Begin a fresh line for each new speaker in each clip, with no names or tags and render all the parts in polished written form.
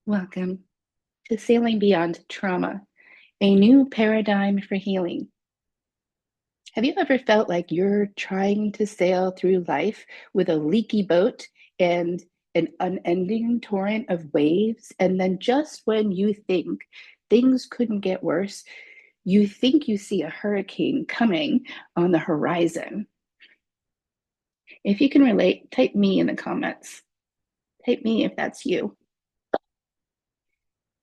Welcome to Sailing Beyond Trauma, a new paradigm for healing. Have you ever felt like you're trying to sail through life with a leaky boat and an unending torrent of waves? And then just when you think things couldn't get worse, you think you see a hurricane coming on the horizon. If you can relate, type me in the comments. Type me if that's you.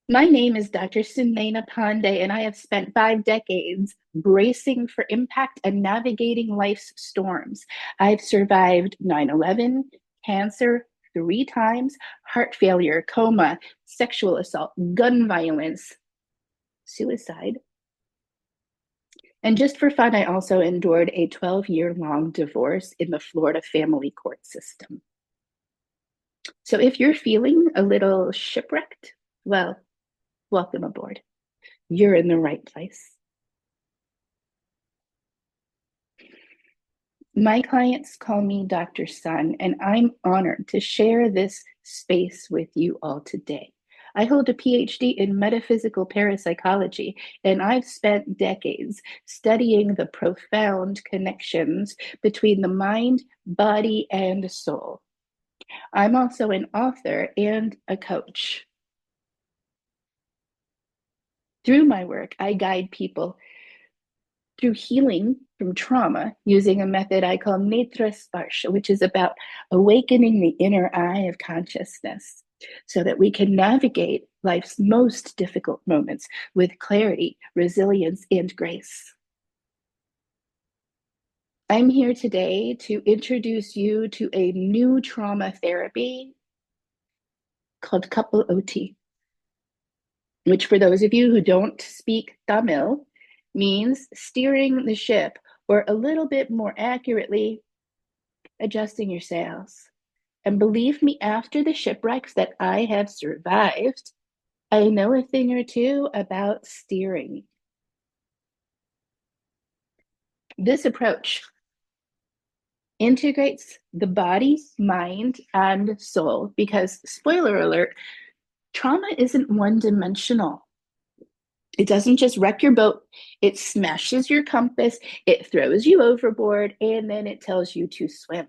My name is Dr. Sunena Pandey, and I have spent 5 decades bracing for impact and navigating life's storms. I've survived 9/11, cancer 3 times, heart failure, coma, sexual assault, gun violence, suicide. And just for fun, I also endured a 12-year-long divorce in the Florida family court system. So if you're feeling a little shipwrecked, well, welcome aboard. You're in the right place. My clients call me Dr. Sun, and I'm honored to share this space with you all today. I hold a PhD in metaphysical parapsychology, and I've spent decades studying the profound connections between the mind, body, and soul. I'm also an author and a coach. Through my work, I guide people through healing from trauma using a method I call Netra Sparsha, which is about awakening the inner eye of consciousness so that we can navigate life's most difficult moments with clarity, resilience, and grace. I'm here today to introduce you to a new trauma therapy called Kappal Otti, which for those of you who don't speak Tamil means steering the ship, or a little bit more accurately, adjusting your sails. And believe me, after the shipwrecks that I have survived, I know a thing or two about steering. This approach integrates the body, mind, and soul because, spoiler alert, trauma isn't one dimensional. It doesn't just wreck your boat, it smashes your compass, it throws you overboard, and then it tells you to swim.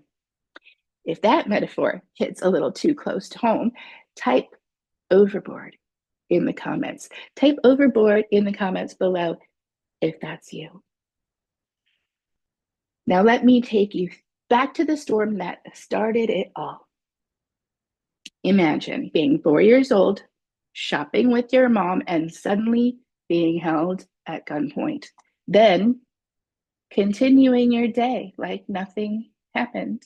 If that metaphor hits a little too close to home, type overboard in the comments. Type overboard in the comments below if that's you. Now, let me take you back to the storm that started it all. Imagine being 4 years old, shopping with your mom, and suddenly being held at gunpoint. Then continuing your day like nothing happened.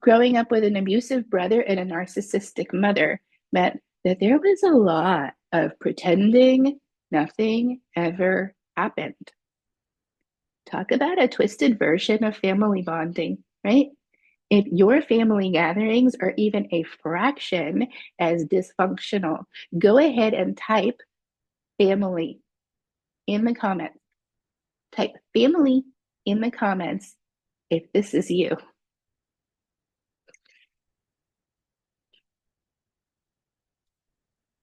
Growing up with an abusive brother and a narcissistic mother meant that there was a lot of pretending nothing ever happened. Talk about a twisted version of family bonding, right? If your family gatherings are even a fraction as dysfunctional, go ahead and type family in the comments. Type family in the comments if this is you.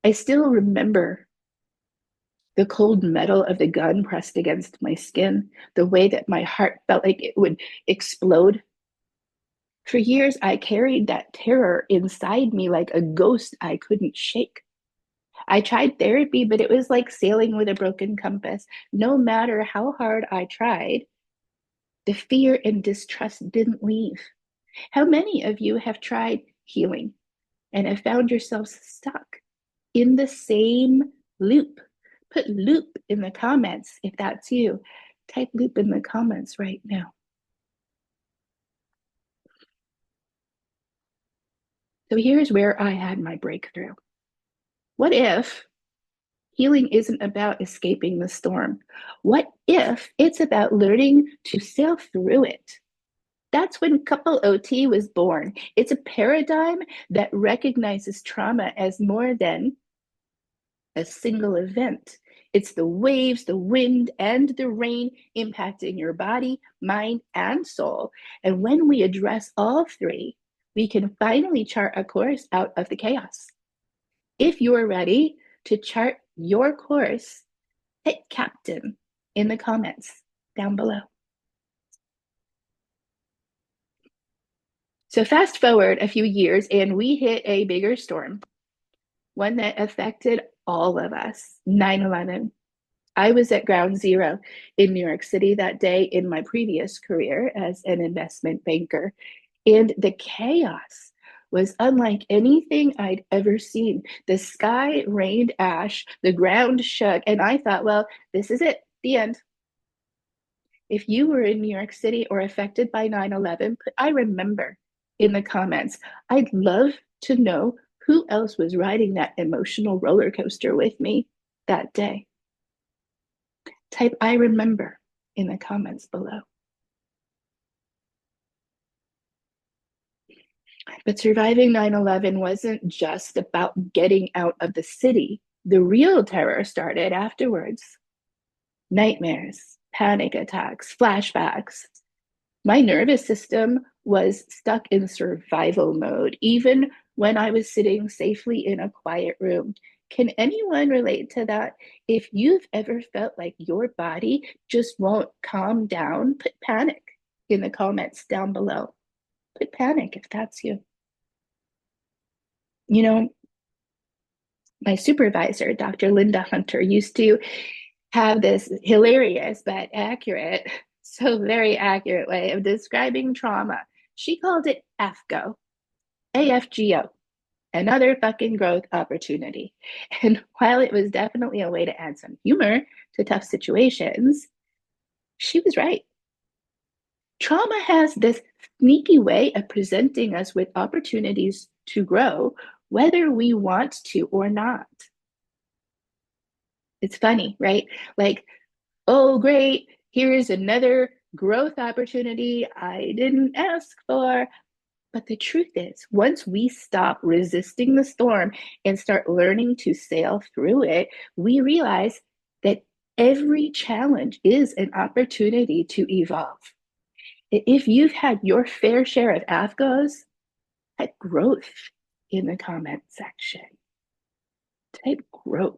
I still remember the cold metal of the gun pressed against my skin, the way that my heart felt like it would explode. For years, I carried that terror inside me like a ghost I couldn't shake. I tried therapy, but it was like sailing with a broken compass. No matter how hard I tried, the fear and distrust didn't leave. How many of you have tried healing and have found yourselves stuck in the same loop? Put loop in the comments if that's you. Type loop in the comments right now. So here's where I had my breakthrough. What if healing isn't about escaping the storm? What if it's about learning to sail through it? That's when Kappal Otti was born. It's a paradigm that recognizes trauma as more than a single event. It's the waves, the wind, and the rain impacting your body, mind, and soul. And when we address all three, we can finally chart a course out of the chaos. If you're ready to chart your course, hit captain in the comments down below. So fast forward a few years and we hit a bigger storm, one that affected all of us, 9/11. I was at ground zero in New York City that day in my previous career as an investment banker. And the chaos was unlike anything I'd ever seen. The sky rained ash, the ground shook, and I thought, well, this is it, the end. If you were in New York City or affected by 9/11, put I remember in the comments. I'd love to know who else was riding that emotional roller coaster with me that day. Type I remember in the comments below. But surviving 9/11 wasn't just about getting out of the city. The real terror started afterwards. Nightmares, panic attacks, flashbacks. My nervous system was stuck in survival mode, even when I was sitting safely in a quiet room. Can anyone relate to that? If you've ever felt like your body just won't calm down, put panic in the comments down below. Put panic if that's you. You know, my supervisor, Dr. Linda Hunter, used to have this hilarious but accurate, so very accurate way of describing trauma. She called it AFGO, AFGO, another fucking growth opportunity. And while it was definitely a way to add some humor to tough situations, she was right. Trauma has this sneaky way of presenting us with opportunities to grow, whether we want to or not. It's funny, right? Like, oh, great, here's another growth opportunity I didn't ask for. But the truth is, once we stop resisting the storm and start learning to sail through it, we realize that every challenge is an opportunity to evolve. If you've had your fair share of AFGOs, type growth in the comment section. Type growth.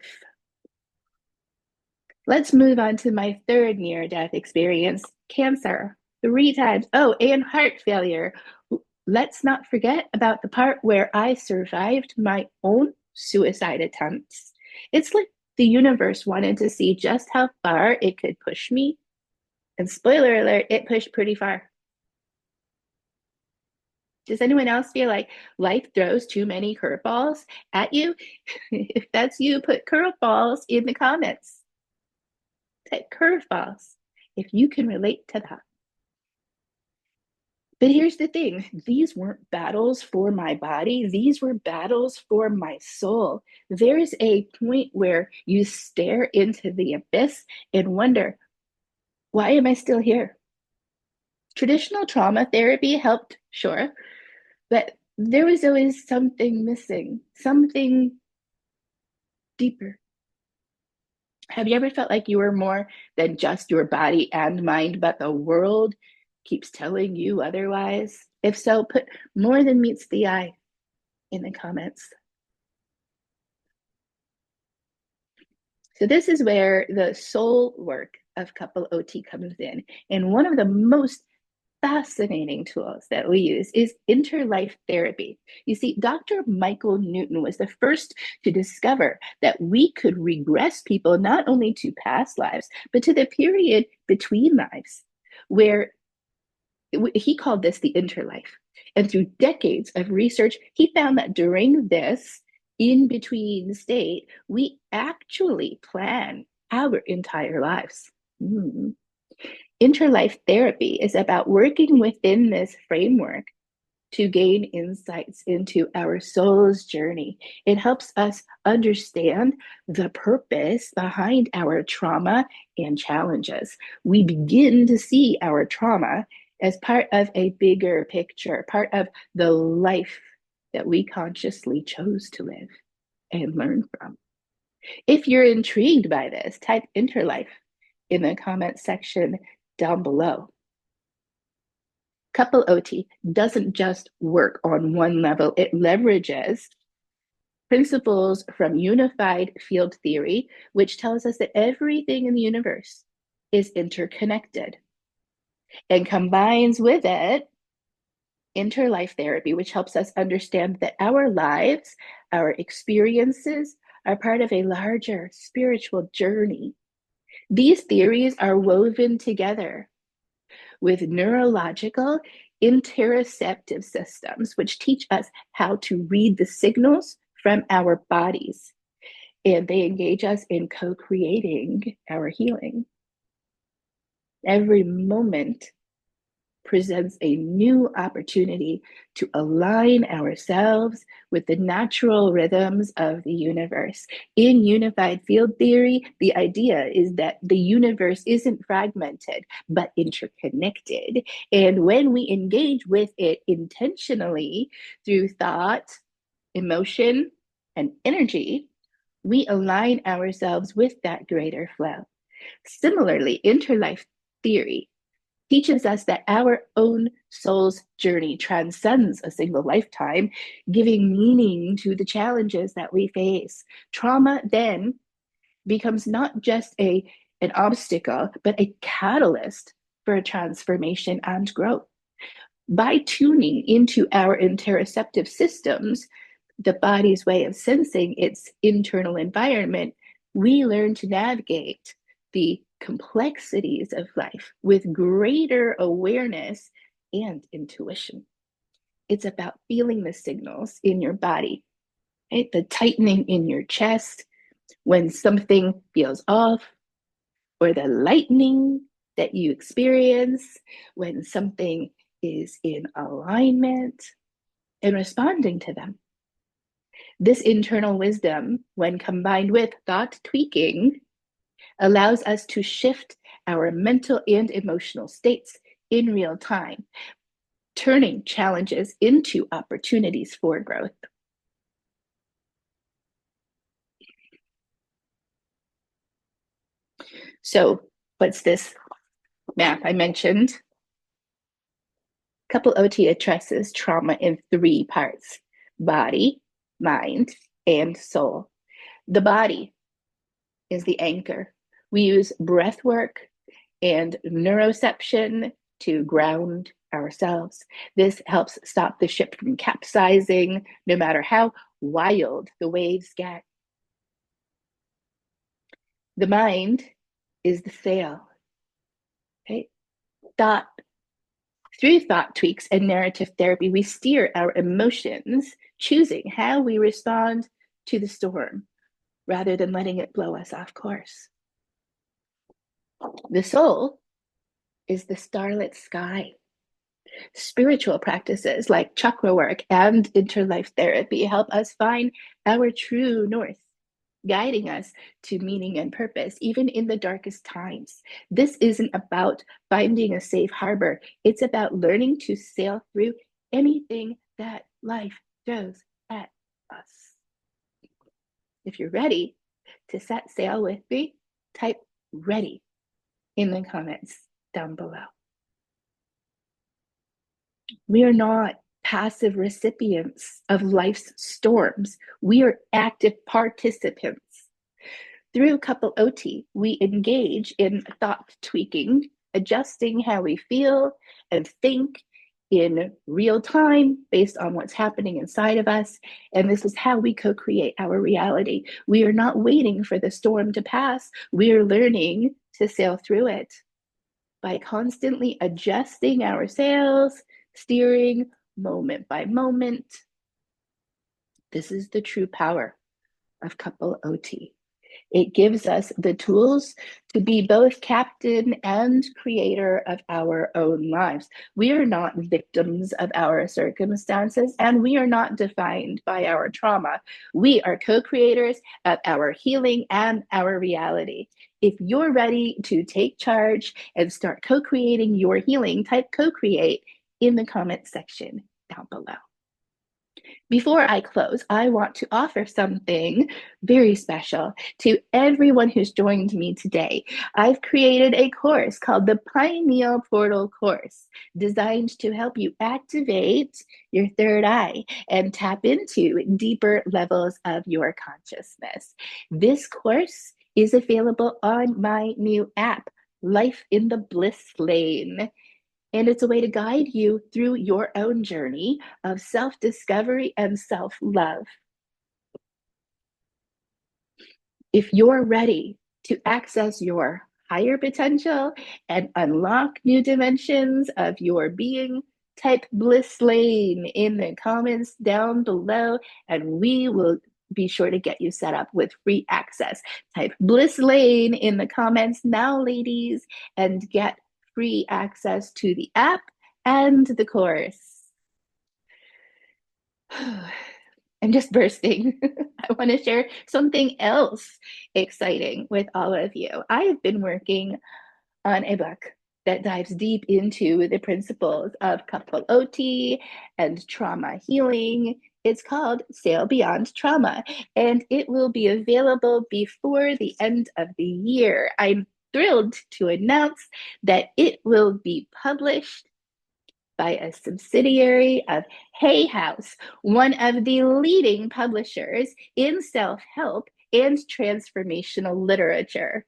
Let's move on to my third near-death experience, cancer, 3 times. Oh, and heart failure. Let's not forget about the part where I survived my own suicide attempts. It's like the universe wanted to see just how far it could push me. And spoiler alert, it pushed pretty far. Does anyone else feel like life throws too many curveballs at you? If that's you, put curveballs in the comments. Type curveballs if you can relate to that. But here's the thing, these weren't battles for my body, these were battles for my soul. There's a point where you stare into the abyss and wonder, why am I still here? Traditional trauma therapy helped, sure, but there was always something missing, something deeper. Have you ever felt like you were more than just your body and mind, but the world keeps telling you otherwise? If so, put more than meets the eye in the comments. So this is where the soul work of Kappal Otti comes in. And one of the most fascinating tools that we use is interlife therapy. You see, Dr. Michael Newton was the first to discover that we could regress people not only to past lives, but to the period between lives, where he called this the interlife. And through decades of research, he found that during this in between state, we actually plan our entire lives. Interlife therapy is about working within this framework to gain insights into our soul's journey. It helps us understand the purpose behind our trauma and challenges. We begin to see our trauma as part of a bigger picture, part of the life that we consciously chose to live and learn from. If you're intrigued by this, type interlife in the comment section down below. Kappal Otti doesn't just work on one level, it leverages principles from unified field theory, which tells us that everything in the universe is interconnected, and combines with it interlife therapy, which helps us understand that our lives, our experiences, are part of a larger spiritual journey. These theories are woven together with neurological interoceptive systems, which teach us how to read the signals from our bodies. And they engage us in co-creating our healing. Every moment presents a new opportunity to align ourselves with the natural rhythms of the universe. In unified field theory, the idea is that the universe isn't fragmented, but interconnected. And when we engage with it intentionally through thought, emotion, and energy, we align ourselves with that greater flow. Similarly, interlife theory teaches us that our own soul's journey transcends a single lifetime, giving meaning to the challenges that we face. Trauma then becomes not just an obstacle, but a catalyst for a transformation and growth. By tuning into our interoceptive systems, the body's way of sensing its internal environment, we learn to navigate the complexities of life with greater awareness and intuition. It's about feeling the signals in your body, right? The tightening in your chest when something feels off, or the lightening that you experience when something is in alignment, and responding to them. This internal wisdom, when combined with thought tweaking, allows us to shift our mental and emotional states in real time, turning challenges into opportunities for growth. So, what's this map I mentioned? Kappal Otti addresses trauma in three parts: body, mind, and soul. The body is the anchor. We use breath work and neuroception to ground ourselves. This helps stop the ship from capsizing, no matter how wild the waves get. The mind is the sail. Okay? Through thought tweaks and narrative therapy, we steer our emotions, choosing how we respond to the storm rather than letting it blow us off course. The soul is the starlit sky. Spiritual practices like chakra work and interlife therapy help us find our true north, guiding us to meaning and purpose, even in the darkest times. This isn't about finding a safe harbor, it's about learning to sail through anything that life throws at us. If you're ready to set sail with me, type ready in the comments down below. We are not passive recipients of life's storms. We are active participants. Through Kappal Otti, we engage in thought tweaking, adjusting how we feel and think in real time based on what's happening inside of us. And this is how we co-create our reality. We are not waiting for the storm to pass. We are learning to sail through it by constantly adjusting our sails, steering moment by moment. This is the true power of Kappal Otti. It gives us the tools to be both captain and creator of our own lives. We are not victims of our circumstances, and we are not defined by our trauma. We are co-creators of our healing and our reality. If you're ready to take charge and start co-creating your healing, type co-create in the comment section down below. Before I close, I want to offer something very special to everyone who's joined me today. I've created a course called the Pineal Portal Course, designed to help you activate your third eye and tap into deeper levels of your consciousness. This course is available on my new app, Life in the Bliss Lane. And it's a way to guide you through your own journey of self discovery and self love. If you're ready to access your higher potential and unlock new dimensions of your being, type Bliss Lane in the comments down below, and we will be sure to get you set up with free access. Type Bliss Lane in the comments now, ladies, and get free access to the app and the course. I'm just bursting. I want to share something else exciting with all of you. I have been working on a book that dives deep into the principles of Kappal Otti and trauma healing. It's called Sail Beyond Trauma, and it will be available before the end of the year. I'm thrilled to announce that it will be published by a subsidiary of Hay House, one of the leading publishers in self help and transformational literature.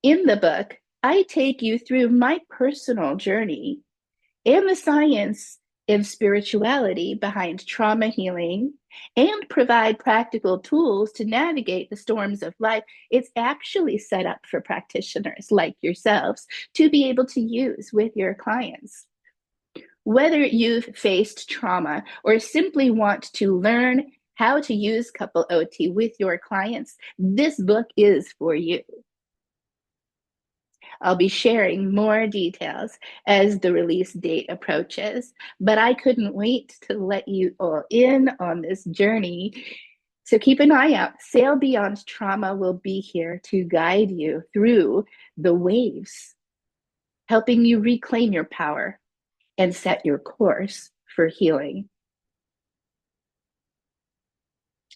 In the book, I take you through my personal journey and the science and spirituality behind trauma healing and provide practical tools to navigate the storms of life. It's actually set up for practitioners like yourselves to be able to use with your clients. Whether you've faced trauma or simply want to learn how to use Kappal OT with your clients, this book is for you. I'll be sharing more details as the release date approaches, but I couldn't wait to let you all in on this journey. So keep an eye out. Sail Beyond Trauma will be here to guide you through the waves, helping you reclaim your power and set your course for healing.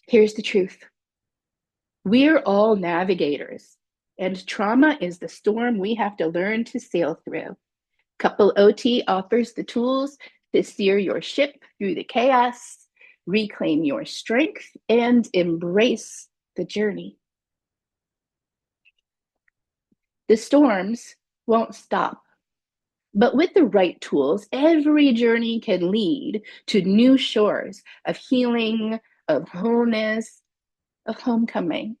Here's the truth. We're all navigators, and trauma is the storm we have to learn to sail through. Kappal OT offers the tools to steer your ship through the chaos, reclaim your strength, and embrace the journey. The storms won't stop, but with the right tools, every journey can lead to new shores of healing, of wholeness, of homecoming.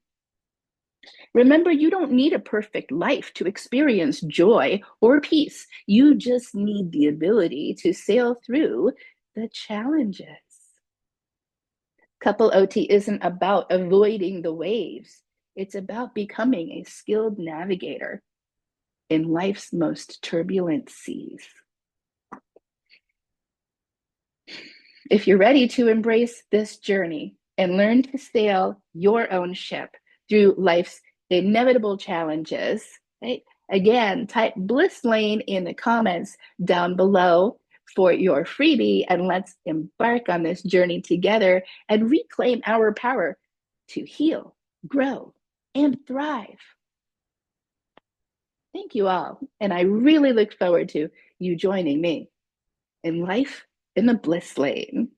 Remember, you don't need a perfect life to experience joy or peace. You just need the ability to sail through the challenges. Kappal OT isn't about avoiding the waves. It's about becoming a skilled navigator in life's most turbulent seas. If you're ready to embrace this journey and learn to sail your own ship through life's inevitable challenges, right? Again, type Bliss Lane in the comments down below for your freebie, and let's embark on this journey together and reclaim our power to heal, grow, and thrive. Thank you all, and I really look forward to you joining me in Life in the Bliss Lane.